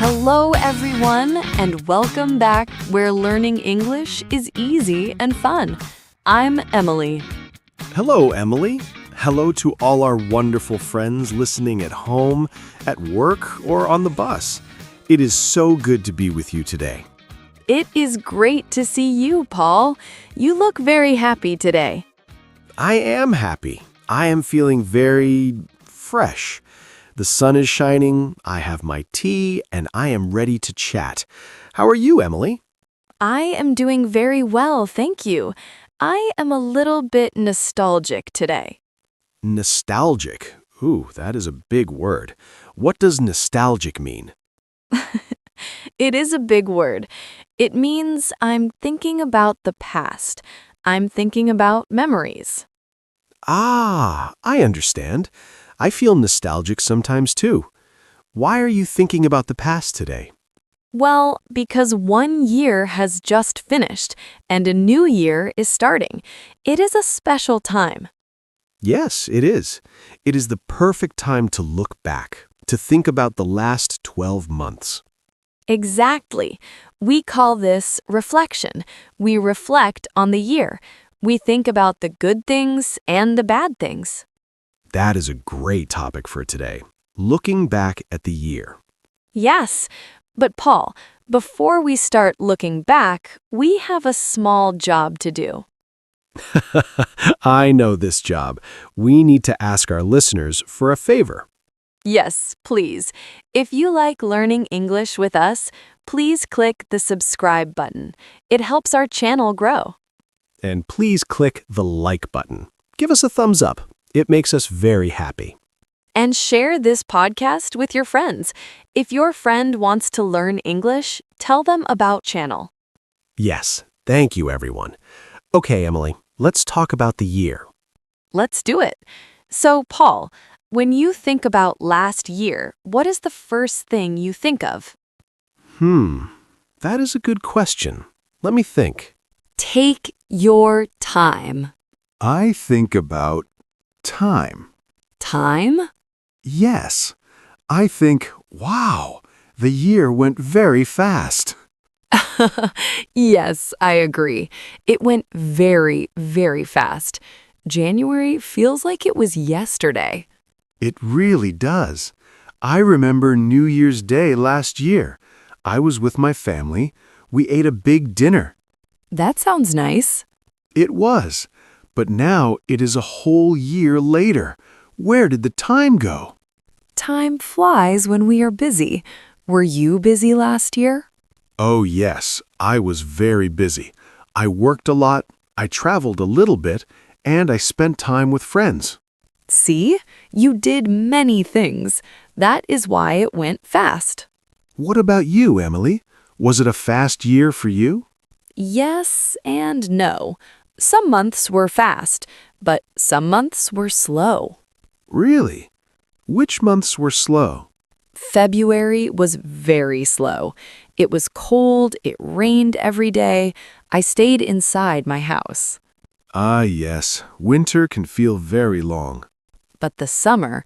Hello, everyone, and welcome back where learning English is easy and fun. I'm Emily. Hello, Emily. Hello to all our wonderful friends listening at home, at work, or on the bus. It is so good to be with you today. It is great to see you, Paul. You look very happy today. I am happy. I am feeling very fresh. The sun is shining, I have my tea, and I am ready to chat. How are you, Emily? I am doing very well, thank you. I am a little bit nostalgic today. Nostalgic. Ooh, that is a big word. What does nostalgic mean? It is a big word. It means I'm thinking about the past. I'm thinking about memories. Ah, I understand. I feel nostalgic sometimes too. Why are you thinking about the past today? Well, because one year has just finished and a new year is starting. It is a special time. Yes, it is. It is the perfect time to look back, to think about the last 12 months. Exactly. We call this reflection. We reflect on the year. We think about the good things and the bad things. That is a great topic for today. Looking back at the year. Yes, but Paul, before we start looking back, we have a small job to do. I know this job. We need to ask our listeners for a favor. Yes, please. If you like learning English with us, please click the subscribe button. It helps our channel grow. And please click the like button. Give us a thumbs up. It makes us very happy. And share this podcast with your friends. If your friend wants to learn English, tell them about channel. Yes, thank you, everyone. Okay, Emily, let's talk about the year. Let's do it. So, Paul, when you think about last year, what is the first thing you think of? That is a good question. Let me think. Take your time. I think about time. Time? Yes. I think, wow, the year went very fast. Yes, I agree. It went very, very fast. January feels like it was yesterday. It really does. I remember New Year's Day last year. I was with my family. We ate a big dinner. That sounds nice. It was. But now it is a whole year later. Where did the time go? Time flies when we are busy. Were you busy last year? Oh, yes, I was very busy. I worked a lot, I traveled a little bit, and I spent time with friends. See, you did many things. That is why it went fast. What about you, Emily? Was it a fast year for you? Yes and no. Some months were fast, but some months were slow. Really? Which months were slow? February was very slow. It was cold, it rained every day. I stayed inside my house. Ah, yes, winter can feel very long. But the summer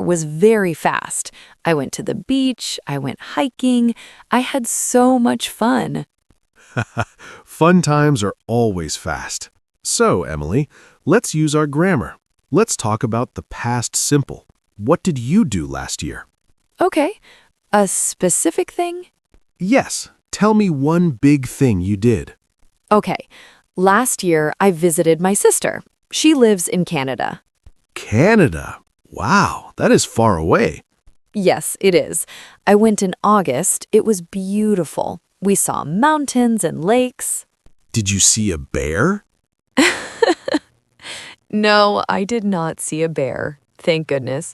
was very fast. I went to the beach, I went hiking. I had so much fun. Fun times are always fast. So, Emily, let's use our grammar. Let's talk about the past simple. What did you do last year? Okay, a specific thing? Yes, tell me one big thing you did. Okay, last year I visited my sister. She lives in Canada. Canada? Wow, that is far away. Yes, it is. I went in August. It was beautiful. We saw mountains and lakes. Did you see a bear? No, I did not see a bear, thank goodness.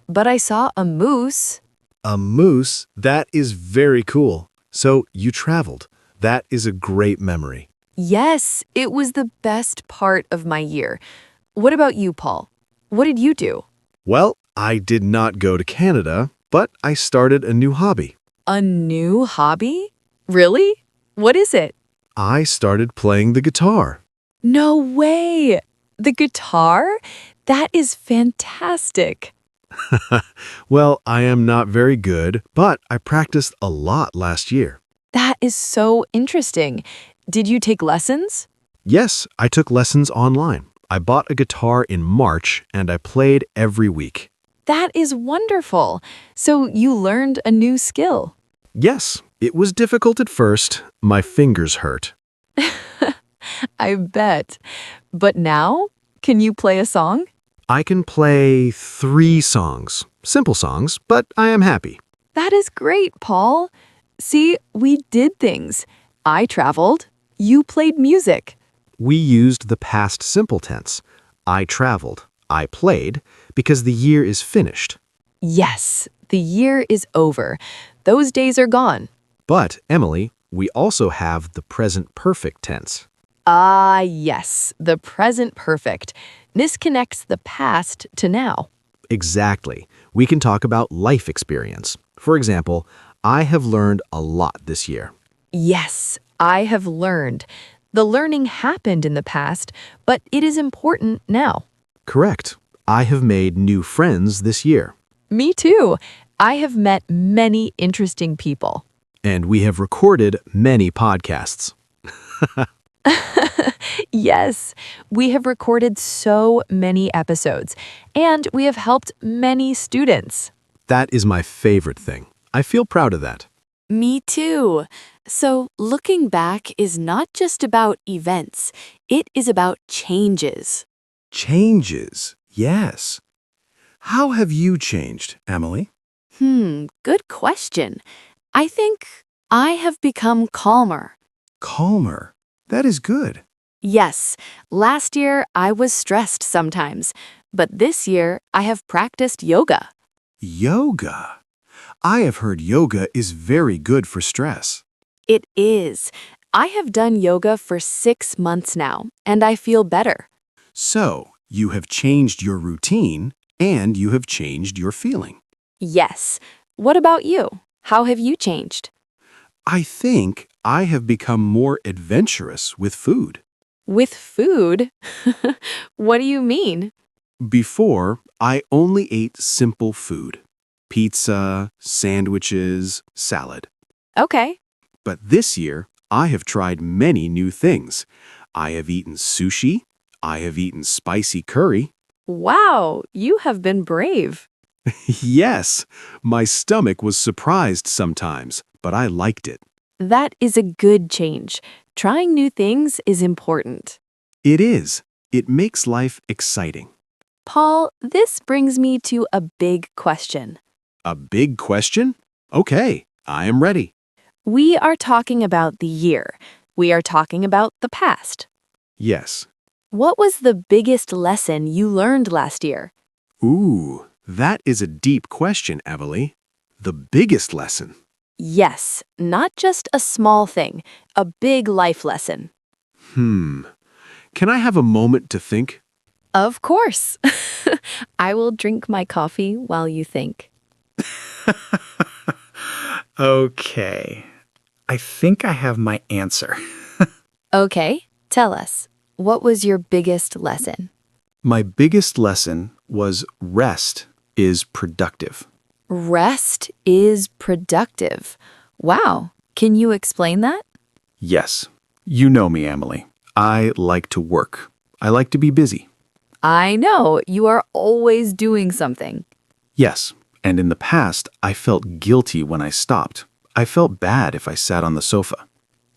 But I saw a moose. A moose? That is very cool. So you traveled. That is a great memory. Yes, it was the best part of my year. What about you, Paul? What did you do? Well, I did not go to Canada, but I started a new hobby. A new hobby? Really? What is it? I started playing the guitar. No way! The guitar? That is fantastic. Well, I am not very good, but I practiced a lot last year. That is so interesting. Did you take lessons? Yes, I took lessons online. I bought a guitar in March and I played every week. That is wonderful. So you learned a new skill. Yes, it was difficult at first. My fingers hurt. I bet. But now, can you play a song? I can play 3 songs. Simple songs, but I am happy. That is great, Paul. See, we did things. I traveled. You played music. We used the past simple tense. I traveled. I played because the year is finished. Yes, the year is over. Those days are gone. But, Emily, we also have the present perfect tense. Ah, yes, the present perfect. This connects the past to now. Exactly. We can talk about life experience. For example, I have learned a lot this year. Yes, I have learned. The learning happened in the past, but it is important now. Correct. I have made new friends this year. Me too. I have met many interesting people. And we have recorded many podcasts. Yes, we have recorded so many episodes, and we have helped many students. That is my favorite thing. I feel proud of that. Me too. So, looking back is not just about events, it is about changes. Changes, yes. How have you changed, Emily? Good question. I think I have become calmer. Calmer. That is good. Yes, last year I was stressed sometimes, but this year I have practiced yoga. Yoga. I have heard yoga is very good for stress. It is. I have done yoga for 6 months now, and I feel better. So, you have changed your routine and you have changed your feeling. Yes. What about you? How have you changed? I think I have become more adventurous with food. With food? What do you mean? Before, I only ate simple food. Pizza, sandwiches, salad. Okay. But this year, I have tried many new things. I have eaten sushi. I have eaten spicy curry. Wow, you have been brave. Yes, my stomach was surprised sometimes, but I liked it. That is a good change. Trying new things is important. It is. It makes life exciting. Paul, this brings me to a big question. A big question? Okay, I am ready. We are talking about the year. We are talking about the past. Yes. What was the biggest lesson you learned last year? Ooh, that is a deep question, Emily. The biggest lesson. Yes, not just a small thing, a big life lesson. Can I have a moment to think? Of course. I will drink my coffee while you think. Okay. I think I have my answer. Okay, tell us. What was your biggest lesson? My biggest lesson was rest is productive. Rest is productive. Wow. Can you explain that? Yes. You know me, Emily. I like to work. I like to be busy. I know. You are always doing something. Yes. And in the past, I felt guilty when I stopped. I felt bad if I sat on the sofa.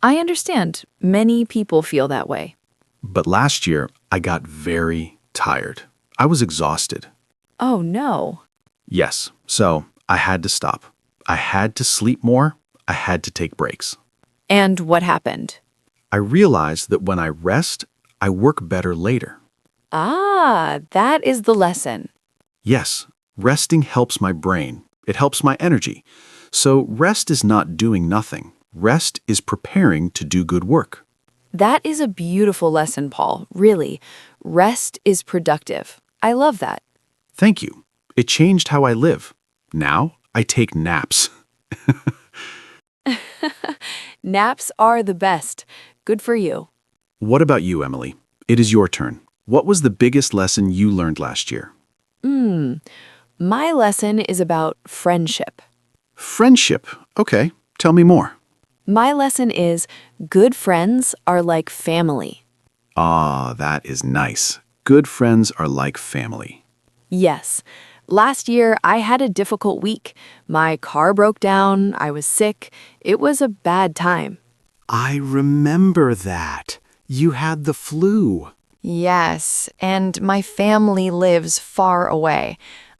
I understand. Many people feel that way. But last year, I got very tired. I was exhausted. Oh, no. Yes. So I had to stop. I had to sleep more. I had to take breaks. And what happened? I realized that when I rest, I work better later. Ah, that is the lesson. Yes, resting helps my brain. It helps my energy. So rest is not doing nothing. Rest is preparing to do good work. That is a beautiful lesson, Paul. Really. Rest is productive. I love that. Thank you. It changed how I live. Now I take naps. Naps are the best. Good for you. What about you, Emily? It is your turn. What was the biggest lesson you learned last year? My lesson is about friendship. Friendship. Okay, tell me more. My lesson is good friends are like family. Ah, that is nice. Good friends are like family. Yes. Last year, I had a difficult week. My car broke down. I was sick. It was a bad time. I remember that. You had the flu. Yes, and my family lives far away.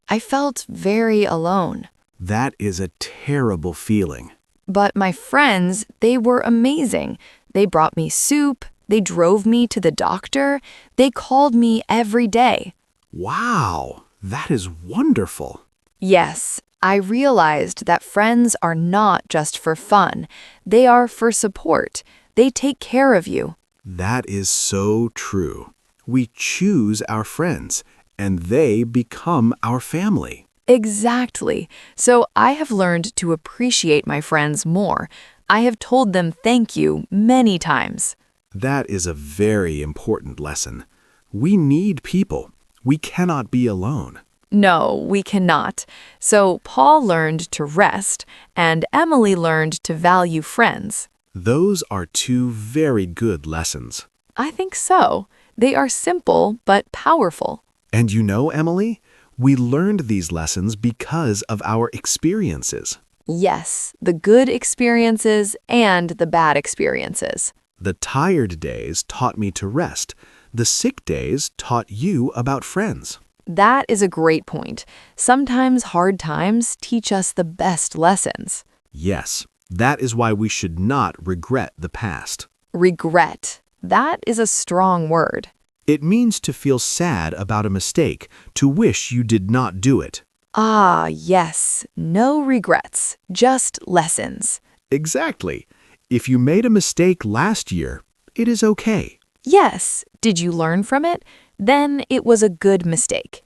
I felt very alone. That is a terrible feeling. But my friends, they were amazing. They brought me soup. They drove me to the doctor. They called me every day. Wow, that is wonderful. Yes, I realized that friends are not just for fun. They are for support. They take care of you. That is so true. We choose our friends, and they become our family. Exactly. So I have learned to appreciate my friends more. I have told them thank you many times. That is a very important lesson. We need people. We cannot be alone. No, we cannot. So Paul learned to rest, and Emily learned to value friends. Those are two very good lessons. I think so. They are simple but powerful. And you know, Emily, we learned these lessons because of our experiences. Yes, the good experiences and the bad experiences. The tired days taught me to rest. The sick days taught you about friends. That is a great point. Sometimes hard times teach us the best lessons. Yes, that is why we should not regret the past. Regret. That is a strong word. It means to feel sad about a mistake, to wish you did not do it. Ah, yes. No regrets, just lessons. Exactly. If you made a mistake last year, it is okay. Yes. Did you learn from it? Then it was a good mistake.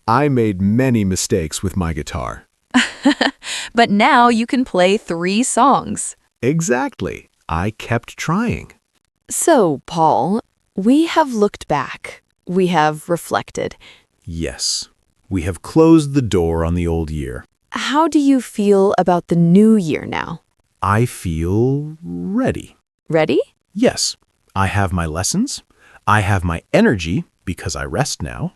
I made many mistakes with my guitar. But now you can play 3 songs. Exactly. I kept trying. So, Paul, we have looked back. We have reflected. Yes, we have closed the door on the old year. How do you feel about the new year now? I feel ready. Ready? Yes, I have my lessons. I have my energy because I rest now.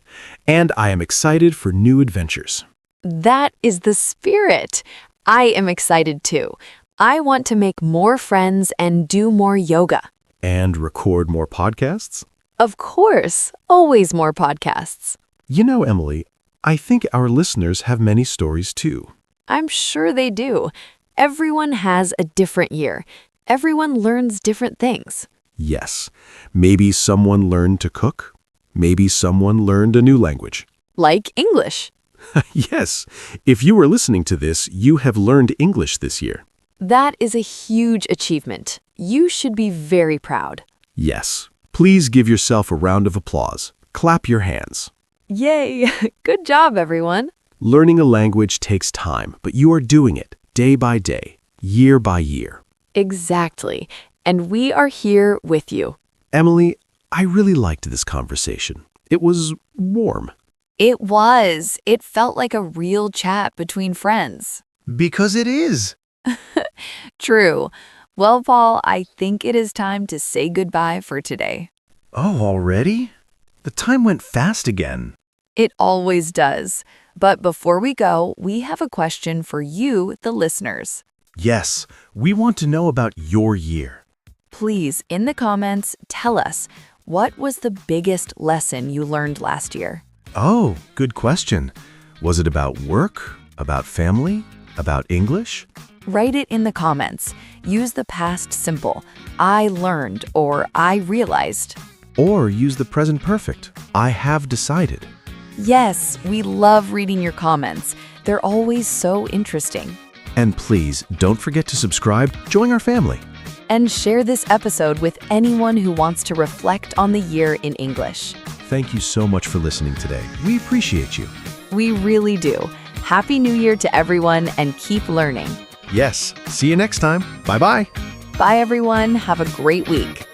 And I am excited for new adventures. That is the spirit. I am excited too. I want to make more friends and do more yoga. And record more podcasts? Of course, always more podcasts. You know, Emily, I think our listeners have many stories too. I'm sure they do. Everyone has a different year. Everyone learns different things. Yes, maybe someone learned to cook. Maybe someone learned a new language. Like English. Yes, if you were listening to this, you have learned English this year. That is a huge achievement. You should be very proud. Yes, please give yourself a round of applause. Clap your hands. Yay! Good job, everyone. Learning a language takes time, but you are doing it day by day, year by year. Exactly. And we are here with you. Emily, I really liked this conversation. It was warm. It was. It felt like a real chat between friends. Because it is. True. Well, Paul, I think it is time to say goodbye for today. Oh, already? The time went fast again. It always does. But before we go, we have a question for you, the listeners. Yes, we want to know about your year. Please, in the comments, tell us, what was the biggest lesson you learned last year? Oh, good question. Was it about work, about family, about English? Write it in the comments. Use the past simple, I learned or I realized. Or use the present perfect, I have decided. Yes, we love reading your comments. They're always so interesting. And please, don't forget to subscribe, join our family. And share this episode with anyone who wants to reflect on the year in English. Thank you so much for listening today. We appreciate you. We really do. Happy New Year to everyone and keep learning. Yes, see you next time. Bye-bye. Bye, everyone. Have a great week.